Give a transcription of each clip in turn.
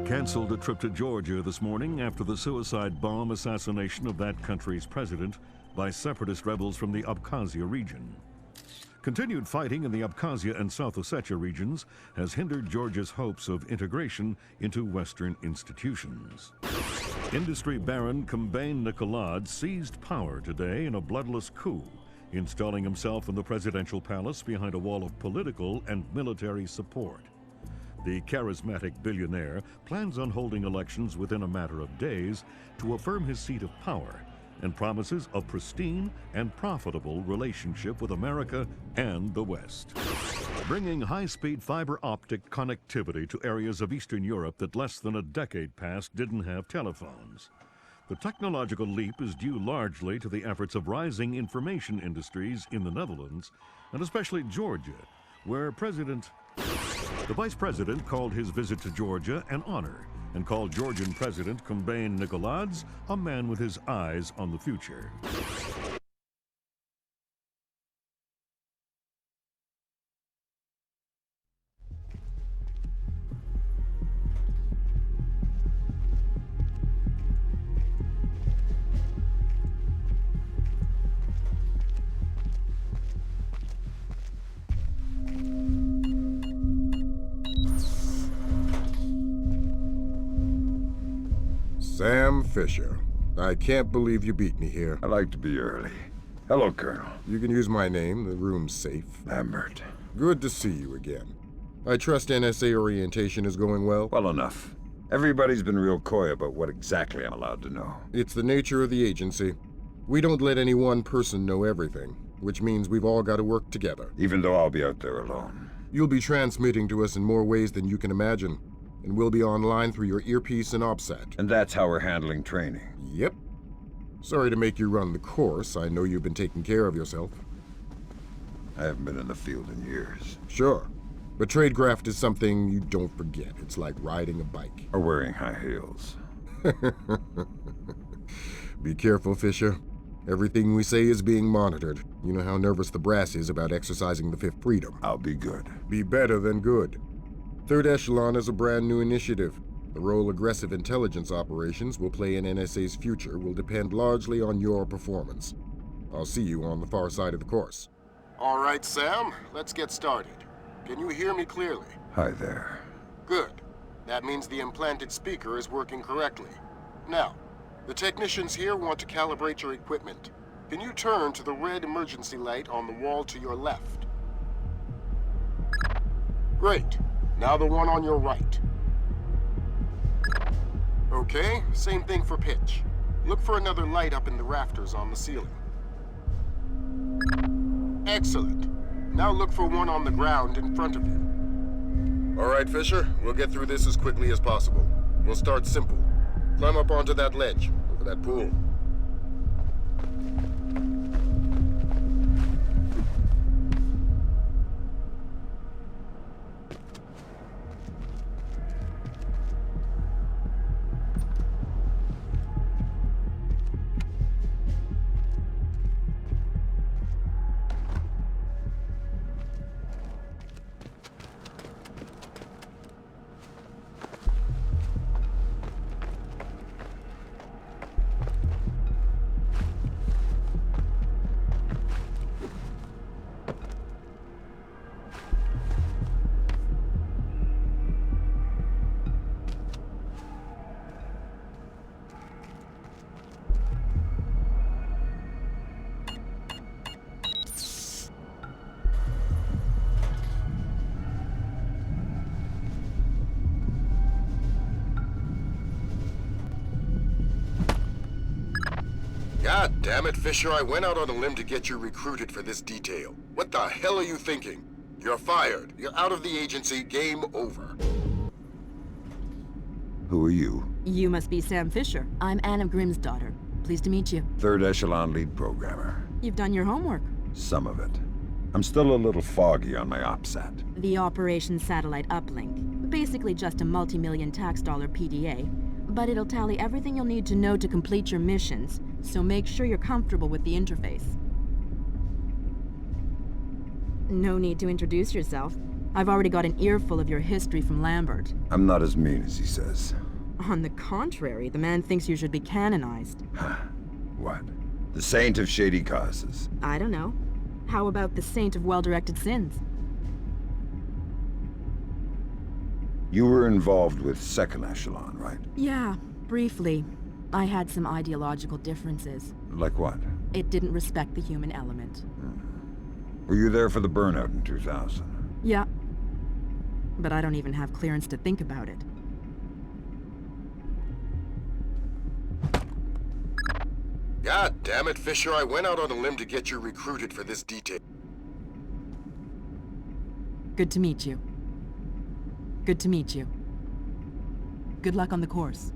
canceled a trip to Georgia this morning after the suicide bomb assassination of that country's president by separatist rebels from the Abkhazia region. Continued fighting in the Abkhazia and South Ossetia regions has hindered Georgia's hopes of integration into Western institutions. Industry baron Kombain Nikolad seized power today in a bloodless coup, installing himself in the presidential palace behind a wall of political and military support. The charismatic billionaire plans on holding elections within a matter of days to affirm his seat of power and promises a pristine and profitable relationship with America and the West. Bringing high-speed fiber optic connectivity to areas of Eastern Europe that less than a decade past didn't have telephones. The technological leap is due largely to the efforts of rising information industries in the Netherlands, and especially Georgia, where the Vice President called his visit to Georgia an honor and called Georgian President Kombain Nikolad a man with his eyes on the future. Sam Fisher. I can't believe you beat me here. I like to be early. Hello, Colonel. You can use my name. The room's safe. Lambert. Good to see you again. I trust NSA orientation is going well? Well enough. Everybody's been real coy about what exactly I'm allowed to know. It's the nature of the agency. We don't let any one person know everything, which means we've all got to work together. Even though I'll be out there alone. You'll be transmitting to us in more ways than you can imagine, and we'll be online through your earpiece and OPSAT. And that's how we're handling training. Yep. Sorry to make you run the course. I know you've been taking care of yourself. I haven't been in the field in years. Sure. But tradecraft is something you don't forget. It's like riding a bike. Or wearing high heels. Be careful, Fisher. Everything we say is being monitored. You know how nervous the brass is about exercising the fifth freedom. I'll be good. Be better than good. Third Echelon is a brand new initiative. The role aggressive intelligence operations will play in NSA's future will depend largely on your performance. I'll see you on the far side of the course. All right, Sam, let's get started. Can you hear me clearly? Hi there. Good. That means the implanted speaker is working correctly. Now, the technicians here want to calibrate your equipment. Can you turn to the red emergency light on the wall to your left? Great. Now the one on your right. Okay, same thing for pitch. Look for another light up in the rafters on the ceiling. Excellent. Now look for one on the ground in front of you. All right, Fisher, we'll get through this as quickly as possible. We'll start simple. Climb up onto that ledge, over that pool. God damn it, Fisher, I went out on a limb to get you recruited for this detail. What the hell are you thinking? You're fired. You're out of the agency. Game over. Who are you? You must be Sam Fisher. I'm Anna Grimm's daughter. Pleased to meet you. Third Echelon lead programmer. You've done your homework. Some of it. I'm still a little foggy on my OPSAT. The Operation Satellite Uplink. Basically just a multi-million tax dollar PDA. But it'll tally everything you'll need to know to complete your missions, so make sure you're comfortable with the interface. No need to introduce yourself. I've already got an earful of your history from Lambert. I'm not as mean as he says. On the contrary, the man thinks you should be canonized. What? The saint of shady causes. I don't know. How about the saint of well-directed sins? You were involved with second echelon, right? Yeah, briefly. I had some ideological differences. Like what? It didn't respect the human element. Were you there for the burnout in 2000? Yeah. But I don't even have clearance to think about it. God damn it, Fisher, I went out on a limb to get you recruited for this detail. Good to meet you. Good to meet you. Good luck on the course.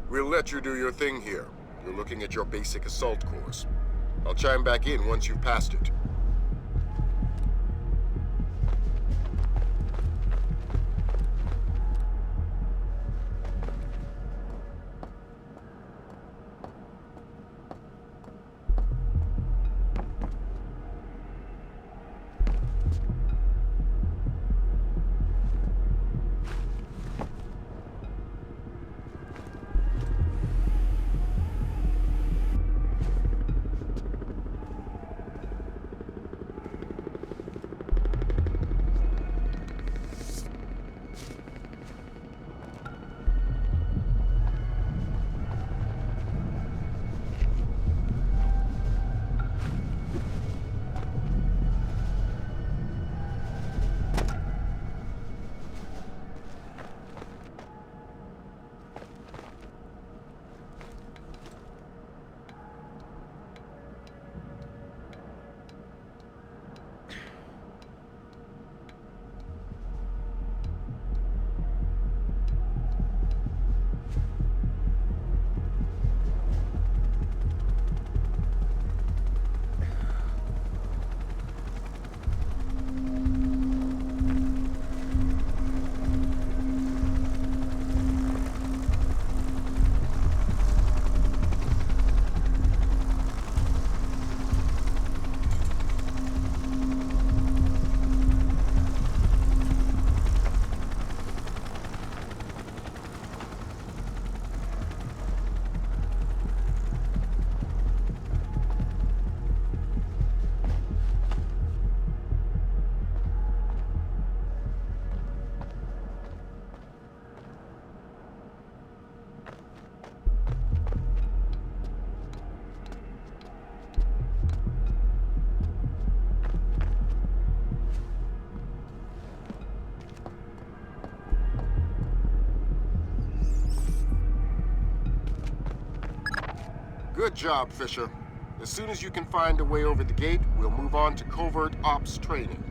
We'll let you do your thing here. You're looking at your basic assault course. I'll chime back in once you've passed it. Good job, Fisher. As soon as you can find a way over the gate, we'll move on to covert ops training.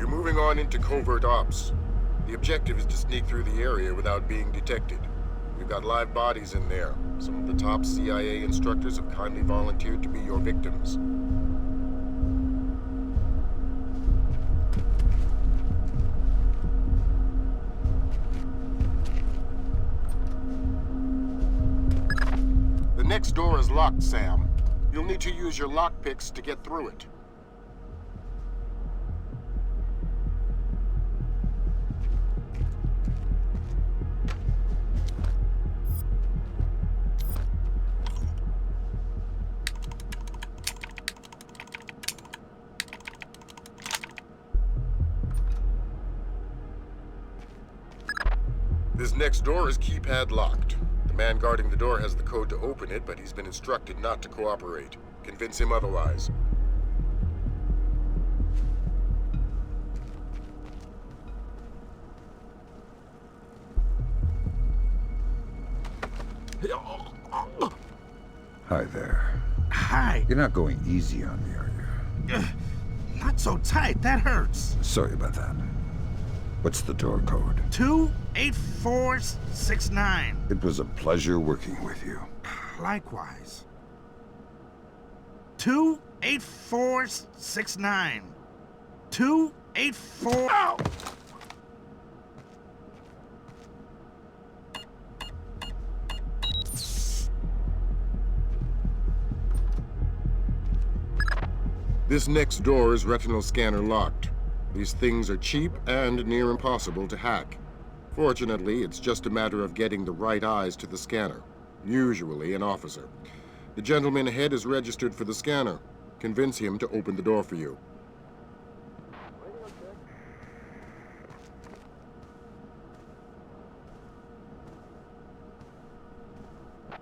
Moving on into covert ops. The objective is to sneak through the area without being detected. We've got live bodies in there. Some of the top CIA instructors have kindly volunteered to be your victims. The next door is locked, Sam. You'll need to use your lockpicks to get through it. This next door is keypad locked. The man guarding the door has the code to open it, but he's been instructed not to cooperate. Convince him otherwise. Hi there. Hi. You're not going easy on me, are you? Not so tight. That hurts. Sorry about that. What's the door code? 28469. It was a pleasure working with you. Likewise. 28469. 284. Ow! This next door is retinal scanner locked. These things are cheap and near impossible to hack. Fortunately, it's just a matter of getting the right eyes to the scanner, usually an officer. The gentleman ahead is registered for the scanner. Convince him to open the door for you.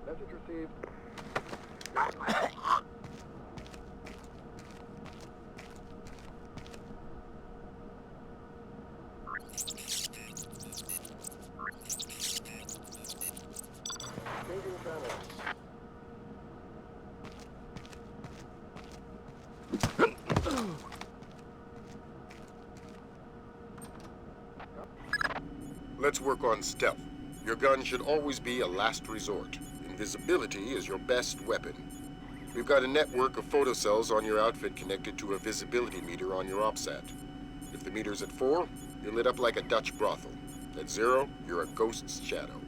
Message received. Let's work on stealth. Your gun should always be a last resort. Invisibility is your best weapon. We've got a network of photocells on your outfit connected to a visibility meter on your OPSAT. If the meter's at 4, you're lit up like a Dutch brothel. At 0, you're a ghost's shadow.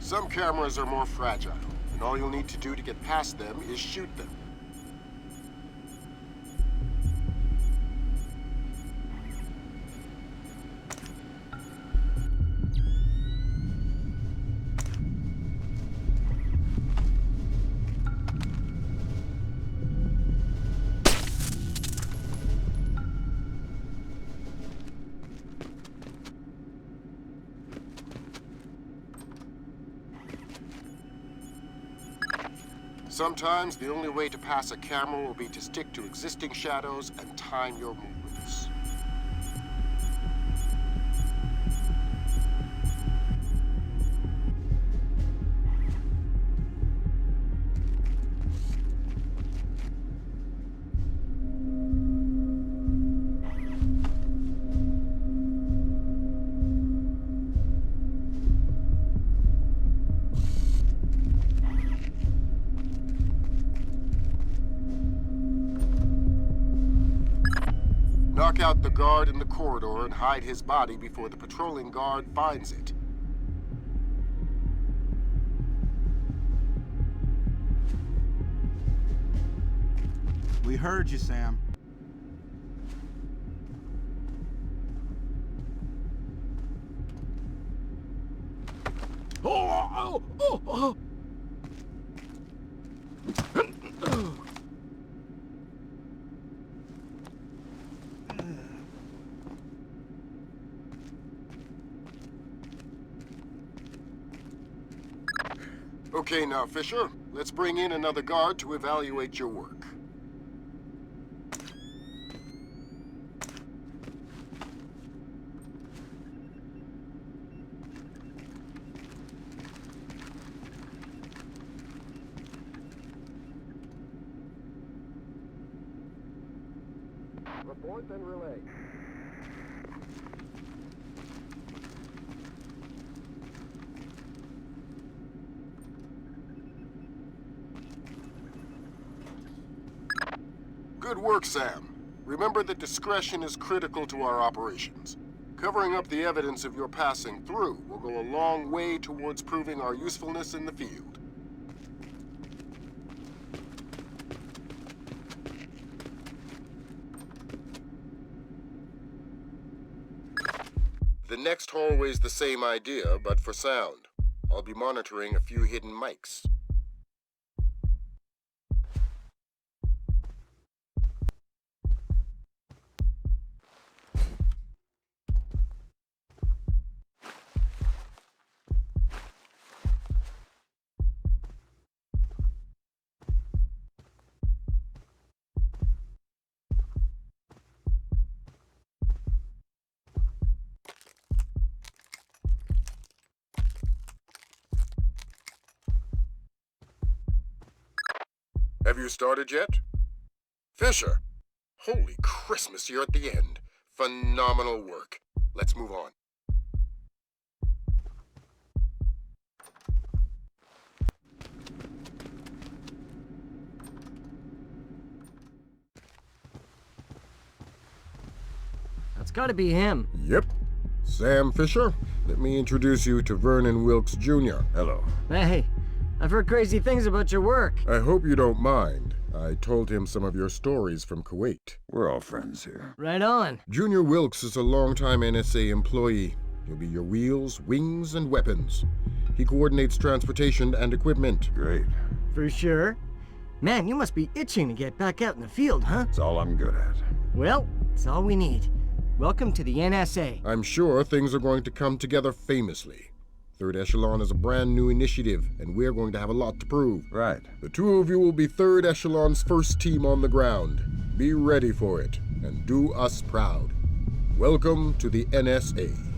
Some cameras are more fragile, and all you'll need to do to get past them is shoot them. Sometimes the only way to pass a camera will be to stick to existing shadows and time your movements. Knock out the guard in the corridor and hide his body before the patrolling guard finds it. We heard you, Sam. Okay now, Fisher. Let's bring in another guard to evaluate your work. Report and relay. Good work, Sam. Remember that discretion is critical to our operations. Covering up the evidence of your passing through will go a long way towards proving our usefulness in the field. The next hallway's the same idea, but for sound. I'll be monitoring a few hidden mics. Have you started yet? Fisher! Holy Christmas, you're at the end. Phenomenal work. Let's move on. That's gotta be him. Yep. Sam Fisher, let me introduce you to Vernon Wilkes Jr. Hello. Hey, I've heard crazy things about your work. I hope you don't mind. I told him some of your stories from Kuwait. We're all friends here. Right on. Junior Wilkes is a longtime NSA employee. He'll be your wheels, wings, and weapons. He coordinates transportation and equipment. Great. For sure. Man, you must be itching to get back out in the field, huh? It's all I'm good at. Well, it's all we need. Welcome to the NSA. I'm sure things are going to come together famously. Third Echelon is a brand new initiative, and we're going to have a lot to prove. Right. The two of you will be Third Echelon's first team on the ground. Be ready for it, and do us proud. Welcome to the NSA.